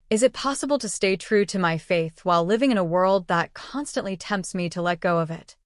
Is it possible to stay true to my faith while living in a world that constantly tempts me to let go of it?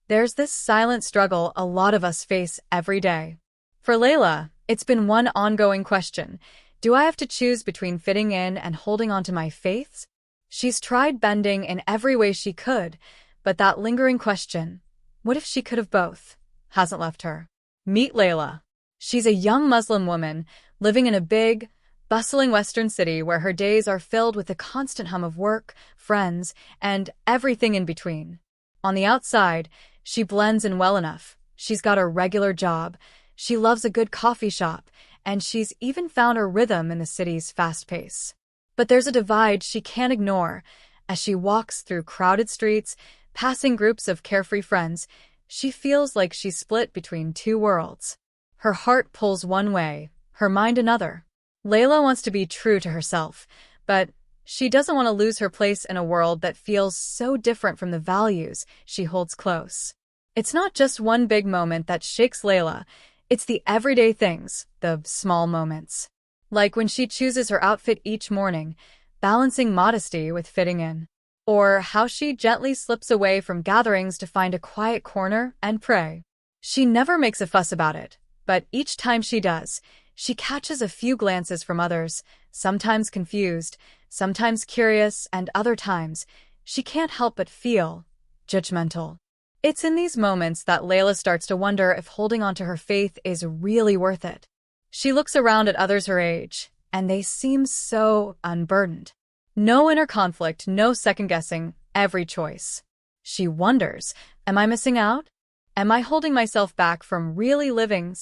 There's this silent struggle a lot of us face every day. For Layla, it's been one ongoing question. Do I have to choose between fitting in and holding on to my faiths? She's tried bending in every way she could, but that lingering question, what if she could have both, hasn't left her. Meet Layla. She's a young Muslim woman living in a big, bustling Western city where her days are filled with the constant hum of work, friends, and everything in between. On the outside, she blends in well enough. She's got a regular job, she loves a good coffee shop, and she's even found her rhythm in the city's fast pace. But there's a divide she can't ignore. As she walks through crowded streets, passing groups of carefree friends, she feels like she's split between two worlds. Her heart pulls one way, her mind another. Layla wants to be true to herself, but she doesn't want to lose her place in a world that feels so different from the values she holds close. It's not just one big moment that shakes Layla, it's the everyday things, the small moments. Like when she chooses her outfit each morning, balancing modesty with fitting in. Or how she gently slips away from gatherings to find a quiet corner and pray. She never makes a fuss about it, but each time she does, she catches a few glances from others, sometimes confused, sometimes curious, and other times, she can't help but feel judgmental. It's in these moments that Layla starts to wonder if holding on to her faith is really worth it. She looks around at others her age, and they seem so unburdened. No inner conflict, no second-guessing, every choice. She wonders, am I missing out? Am I holding myself back from really living?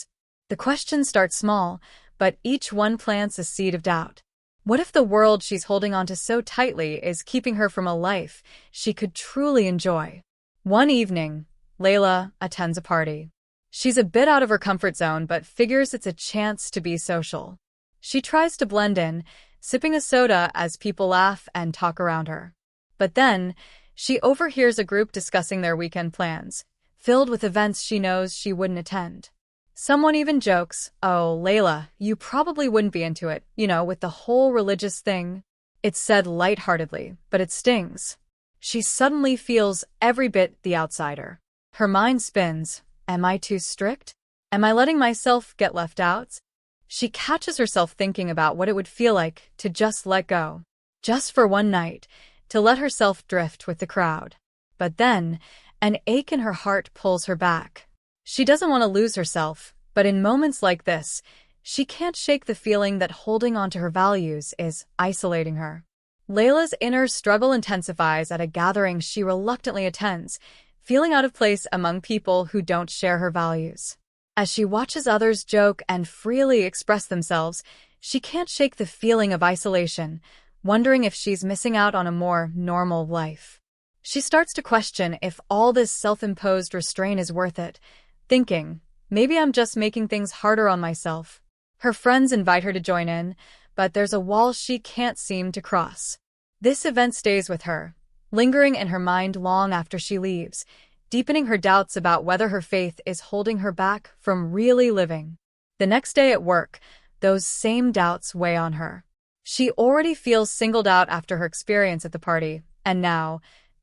The questions start small, but each one plants a seed of doubt. What if the world she's holding onto so tightly is keeping her from a life she could truly enjoy? One evening, Layla attends a party. She's a bit out of her comfort zone but figures it's a chance to be social. She tries to blend in, sipping a soda as people laugh and talk around her. But then, she overhears a group discussing their weekend plans, filled with events she knows she wouldn't attend. Someone even jokes, "Oh, Layla, you probably wouldn't be into it, with the whole religious thing." It's said lightheartedly, but it stings. She suddenly feels every bit the outsider. Her mind spins. Am I too strict? Am I letting myself get left out? She catches herself thinking about what it would feel like to just let go. Just for one night, to let herself drift with the crowd. But then, an ache in her heart pulls her back. She doesn't want to lose herself, but in moments like this, she can't shake the feeling that holding on to her values is isolating her. Layla's inner struggle intensifies at a gathering she reluctantly attends, feeling out of place among people who don't share her values. As she watches others joke and freely express themselves, she can't shake the feeling of isolation, wondering if she's missing out on a more normal life. She starts to question if all this self-imposed restraint is worth it, thinking, maybe I'm just making things harder on myself. Her friends invite her to join in, but there's a wall she can't seem to cross. This event stays with her, lingering in her mind long after she leaves, deepening her doubts about whether her faith is holding her back from really living. The next day at work, those same doubts weigh on her. She already feels singled out after her experience at the party, and now,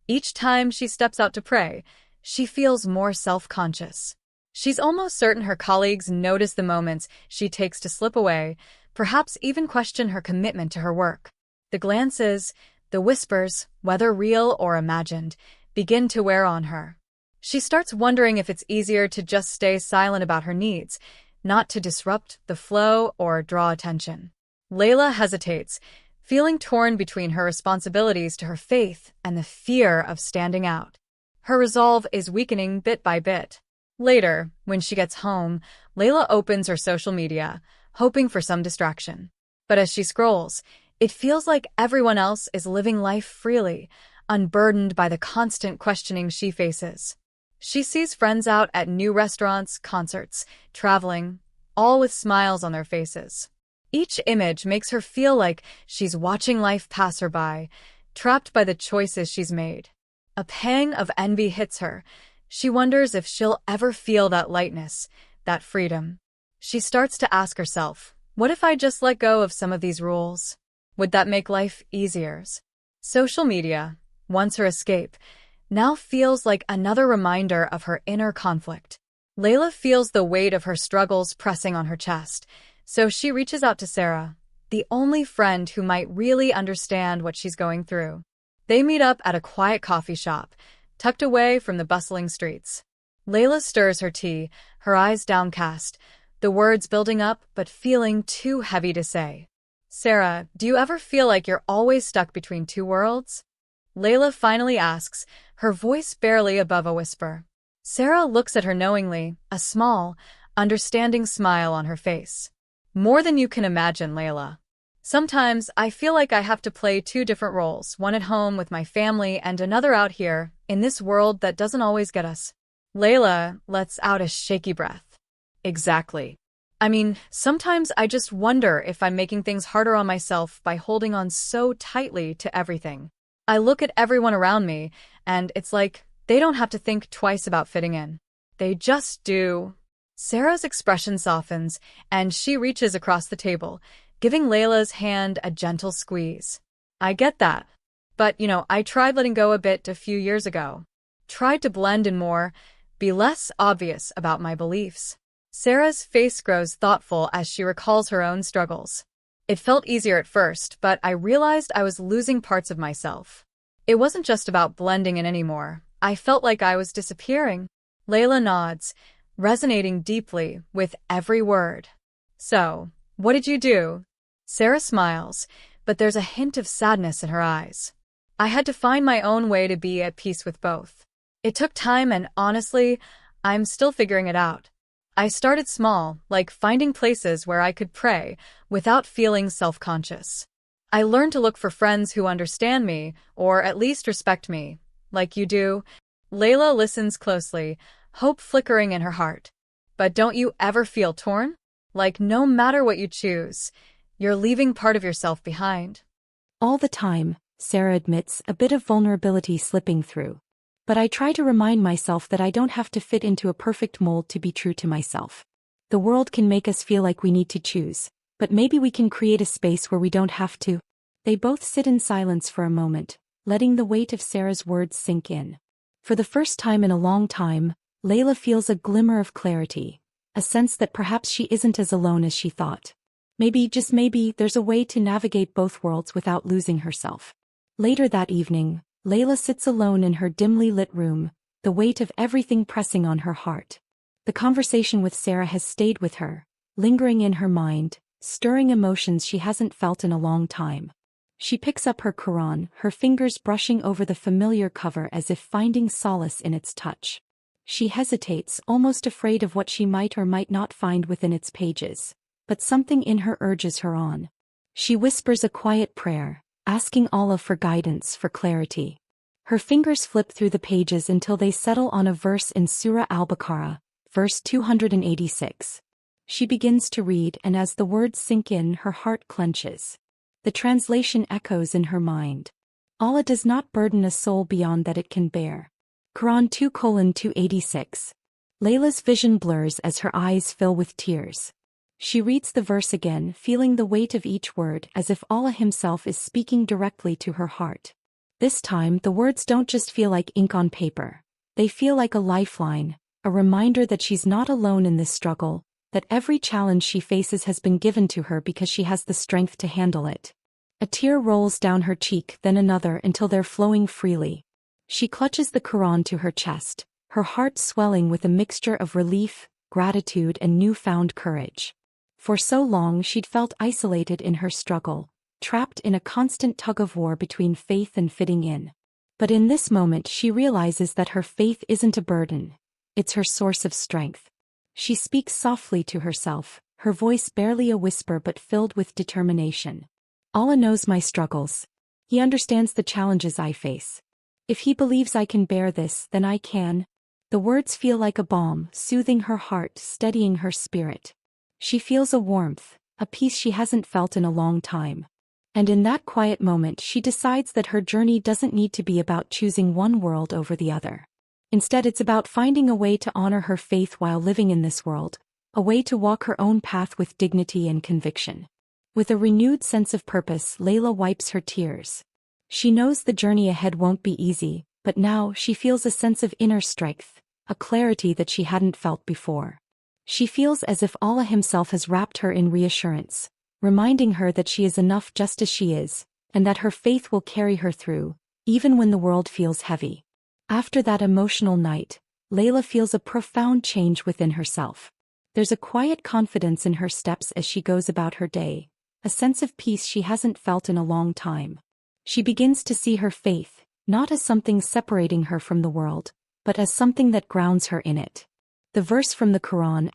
each time she steps out to pray, she feels more self-conscious. She's almost certain her colleagues notice the moments she takes to slip away, perhaps even question her commitment to her work. The glances, the whispers, whether real or imagined, begin to wear on her. She starts wondering if it's easier to just stay silent about her needs, not to disrupt the flow or draw attention. Layla hesitates, feeling torn between her responsibilities to her faith and the fear of standing out. Her resolve is weakening bit by bit. Later, when she gets home, Layla opens her social media, hoping for some distraction. But as she scrolls, it feels like everyone else is living life freely, unburdened by the constant questioning she faces. She sees friends out at new restaurants, concerts, traveling, all with smiles on their faces. Each image makes her feel like she's watching life pass her by, trapped by the choices she's made. A pang of envy hits her. She wonders if she'll ever feel that lightness, that freedom. She starts to ask herself, what if I just let go of some of these rules? Would that make life easier? Social media, once her escape, now feels like another reminder of her inner conflict. Layla feels the weight of her struggles pressing on her chest, so she reaches out to Sarah, the only friend who might really understand what she's going through. They meet up at a quiet coffee shop, tucked away from the bustling streets. Layla stirs her tea, her eyes downcast, the words building up but feeling too heavy to say. Sarah, do you ever feel like you're always stuck between two worlds? Layla finally asks, her voice barely above a whisper. Sarah looks at her knowingly, a small, understanding smile on her face. More than you can imagine, Layla. Sometimes I feel like I have to play two different roles, one at home with my family and another out here, in this world that doesn't always get us. Layla lets out a shaky breath. Exactly. I mean, sometimes I just wonder if I'm making things harder on myself by holding on so tightly to everything. I look at everyone around me, and it's like they don't have to think twice about fitting in. They just do. Sarah's expression softens, and she reaches across the table, giving Layla's hand a gentle squeeze. I get that. But, I tried letting go a bit a few years ago. Tried to blend in more, be less obvious about my beliefs. Sarah's face grows thoughtful as she recalls her own struggles. It felt easier at first, but I realized I was losing parts of myself. It wasn't just about blending in anymore. I felt like I was disappearing. Layla nods, resonating deeply with every word. So, what did you do? Sarah smiles, but there's a hint of sadness in her eyes. I had to find my own way to be at peace with both. It took time and honestly, I'm still figuring it out. I started small, like finding places where I could pray without feeling self-conscious. I learned to look for friends who understand me, or at least respect me, like you do. Layla listens closely, hope flickering in her heart. But don't you ever feel torn? Like no matter what you choose, you're leaving part of yourself behind. All the time, Sarah admits, a bit of vulnerability slipping through. But I try to remind myself that I don't have to fit into a perfect mold to be true to myself. The world can make us feel like we need to choose, but maybe we can create a space where we don't have to. They both sit in silence for a moment, letting the weight of Sarah's words sink in. For the first time in a long time, Layla feels a glimmer of clarity, a sense that perhaps she isn't as alone as she thought. Maybe, just maybe, there's a way to navigate both worlds without losing herself. Later that evening, Layla sits alone in her dimly lit room, the weight of everything pressing on her heart. The conversation with Sarah has stayed with her, lingering in her mind, stirring emotions she hasn't felt in a long time. She picks up her Quran, her fingers brushing over the familiar cover as if finding solace in its touch. She hesitates, almost afraid of what she might or might not find within its pages, but something in her urges her on. She whispers a quiet prayer, asking Allah for guidance, for clarity. Her fingers flip through the pages until they settle on a verse in Surah Al-Baqarah, verse 286. She begins to read, and as the words sink in, her heart clenches. The translation echoes in her mind. Allah does not burden a soul beyond that it can bear. Quran 2:286. Layla's vision blurs as her eyes fill with tears. She reads the verse again, feeling the weight of each word as if Allah himself is speaking directly to her heart. This time, the words don't just feel like ink on paper. They feel like a lifeline, a reminder that she's not alone in this struggle, that every challenge she faces has been given to her because she has the strength to handle it. A tear rolls down her cheek, then another, until they're flowing freely. She clutches the Quran to her chest, her heart swelling with a mixture of relief, gratitude, and newfound courage. For so long she'd felt isolated in her struggle, trapped in a constant tug-of-war between faith and fitting in. But in this moment she realizes that her faith isn't a burden, it's her source of strength. She speaks softly to herself, her voice barely a whisper but filled with determination. Allah knows my struggles. He understands the challenges I face. If He believes I can bear this, then I can. The words feel like a balm, soothing her heart, steadying her spirit. She feels a warmth, a peace she hasn't felt in a long time. And in that quiet moment she decides that her journey doesn't need to be about choosing one world over the other. Instead, it's about finding a way to honor her faith while living in this world, a way to walk her own path with dignity and conviction. With a renewed sense of purpose, Layla wipes her tears. She knows the journey ahead won't be easy, but now she feels a sense of inner strength, a clarity that she hadn't felt before. She feels as if Allah Himself has wrapped her in reassurance, reminding her that she is enough just as she is, and that her faith will carry her through, even when the world feels heavy. After that emotional night, Layla feels a profound change within herself. There's a quiet confidence in her steps as she goes about her day, a sense of peace she hasn't felt in a long time. She begins to see her faith, not as something separating her from the world, but as something that grounds her in it. The verse from the Quran,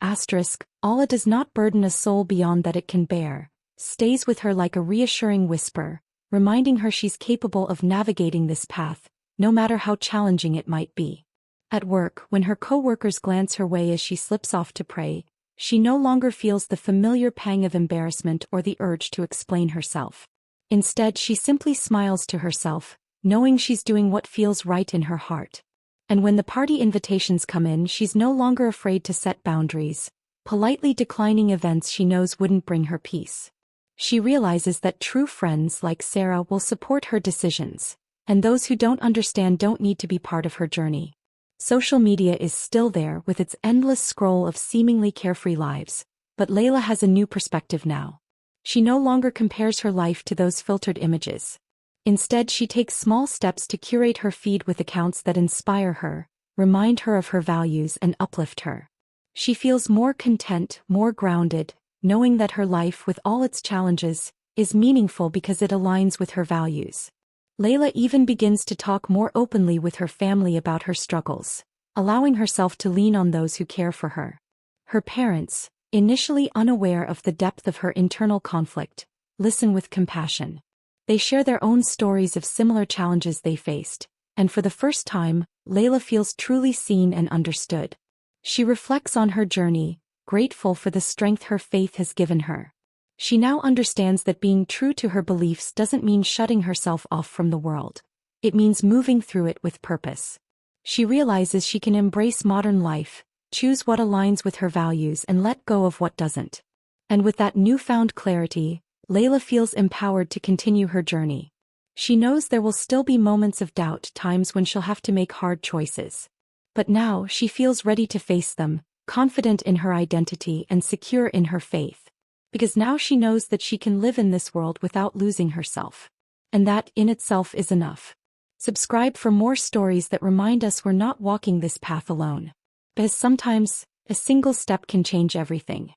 Allah does not burden a soul beyond that it can bear, stays with her like a reassuring whisper, reminding her she's capable of navigating this path, no matter how challenging it might be. At work, when her co-workers glance her way as she slips off to pray, she no longer feels the familiar pang of embarrassment or the urge to explain herself. Instead, she simply smiles to herself, knowing she's doing what feels right in her heart. And when the party invitations come in, she's no longer afraid to set boundaries, politely declining events she knows wouldn't bring her peace. She realizes that true friends like Sarah will support her decisions, and those who don't understand don't need to be part of her journey. Social media is still there with its endless scroll of seemingly carefree lives, but Layla has a new perspective now. She no longer compares her life to those filtered images. Instead, she takes small steps to curate her feed with accounts that inspire her, remind her of her values, and uplift her. She feels more content, more grounded, knowing that her life, with all its challenges, is meaningful because it aligns with her values. Layla even begins to talk more openly with her family about her struggles, allowing herself to lean on those who care for her. Her parents, initially unaware of the depth of her internal conflict, listen with compassion. They share their own stories of similar challenges they faced, and for the first time, Layla feels truly seen and understood. She reflects on her journey, grateful for the strength her faith has given her. She now understands that being true to her beliefs doesn't mean shutting herself off from the world. It means moving through it with purpose. She realizes she can embrace modern life, choose what aligns with her values, and let go of what doesn't. And with that newfound clarity, Layla feels empowered to continue her journey. She knows there will still be moments of doubt, times when she'll have to make hard choices. But now she feels ready to face them, confident in her identity and secure in her faith. Because now she knows that she can live in this world without losing herself. And that, in itself, is enough. Subscribe for more stories that remind us we're not walking this path alone. Because sometimes, a single step can change everything.